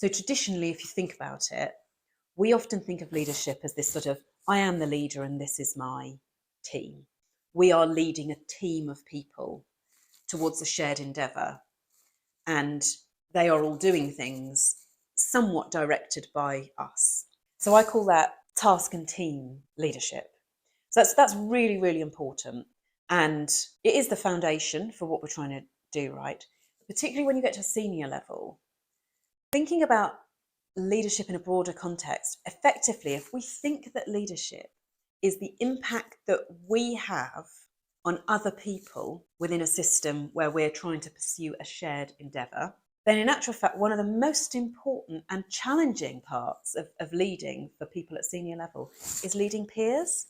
So traditionally, if you think about it, we often think of leadership as this sort of, I am the leader and this is my team. We are leading a team of people towards a shared endeavour, and they are all doing things somewhat directed by us. So I call that task and team leadership. So that's really, really important. And it is the foundation for what we're trying to do, right? Particularly when you get to a senior level, thinking about leadership in a broader context, effectively, if we think that leadership is the impact that we have on other people within a system where we're trying to pursue a shared endeavour, then in actual fact, one of the most important and challenging parts of leading for people at senior level is leading peers.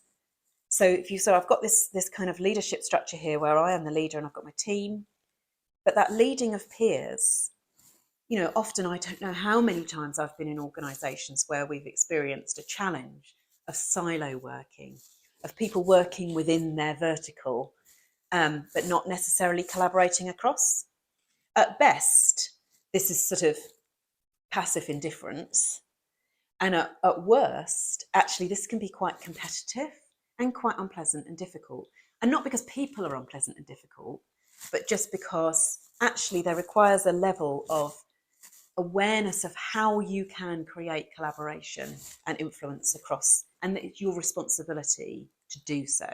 So I've got this kind of leadership structure here where I am the leader and I've got my team, but that leading of peers, often I don't know how many times I've been in organisations where we've experienced a challenge of silo working, of people working within their vertical, but not necessarily collaborating across. At best, this is sort of passive indifference. And at worst, actually, this can be quite competitive and quite unpleasant and difficult. And not because people are unpleasant and difficult, but just because actually there requires a level of awareness of how you can create collaboration and influence across, and it's your responsibility to do so.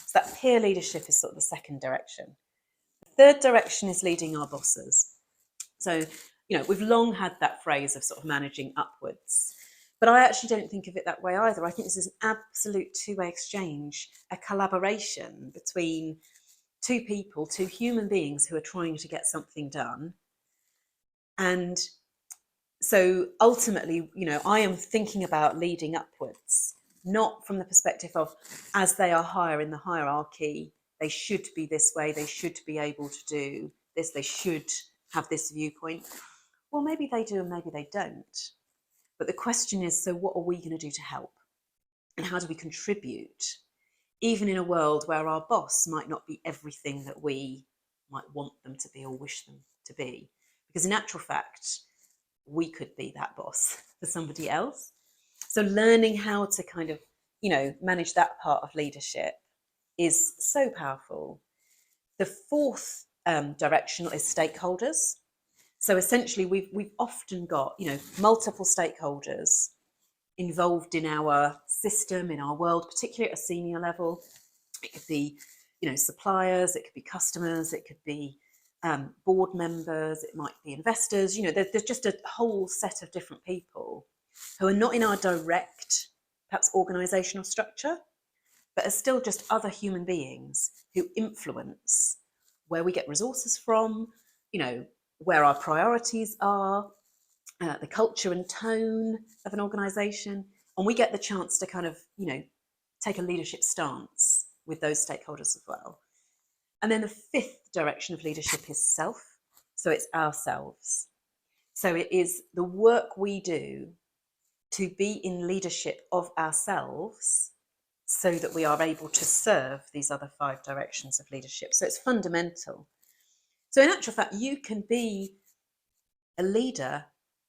So that peer leadership is sort of the second direction. The third direction is leading our bosses. So, we've long had that phrase of sort of managing upwards, but I actually don't think of it that way either. I think this is an absolute two-way exchange, a collaboration between two people, two human beings who are trying to get something done. And so ultimately, I am thinking about leading upwards, not from the perspective of as they are higher in the hierarchy, they should be this way, they should be able to do this, they should have this viewpoint. Well, maybe they do and maybe they don't. But the question is, so what are we going to do to help? And how do we contribute, even in a world where our boss might not be everything that we might want them to be or wish them to be? Because in actual fact, we could be that boss for somebody else. So learning how to kind of, manage that part of leadership is so powerful. The fourth direction is stakeholders. So essentially, we've often got, multiple stakeholders involved in our system, in our world, particularly at a senior level. It could be, suppliers, it could be customers, it could be board members, it might be investors. There's just a whole set of different people who are not in our direct, perhaps organisational structure, but are still just other human beings who influence where we get resources from, where our priorities are, the culture and tone of an organisation, and we get the chance to kind of, take a leadership stance with those stakeholders as well. And then the fifth direction of leadership is self. So it's ourselves. So it is the work we do to be in leadership of ourselves so that we are able to serve these other five directions of leadership. So it's fundamental. So in actual fact, you can be a leader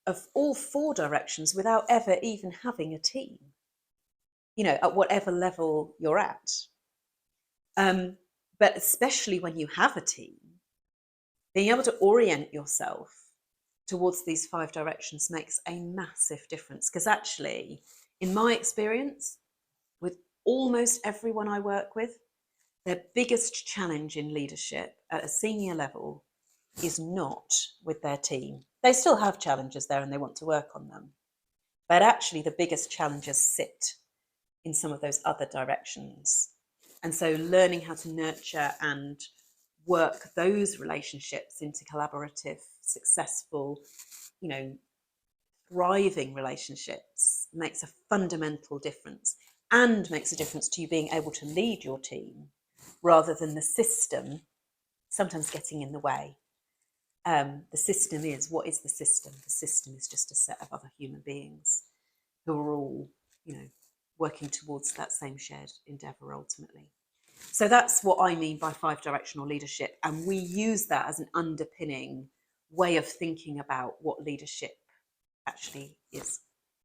of all four directions without ever even having a team, at whatever level you're at. But especially when you have a team, being able to orient yourself towards these five directions makes a massive difference. Because actually, in my experience, with almost everyone I work with, their biggest challenge in leadership at a senior level is not with their team. They still have challenges there and they want to work on them. But actually, the biggest challenges sit in some of those other directions. And so learning how to nurture and work those relationships into collaborative, successful, thriving relationships makes a fundamental difference, and makes a difference to you being able to lead your team rather than the system sometimes getting in the way. The system is, what is the system? The system is just a set of other human beings who are all, working towards that same shared endeavour ultimately. So that's what I mean by five-directional leadership. And we use that as an underpinning way of thinking about what leadership actually is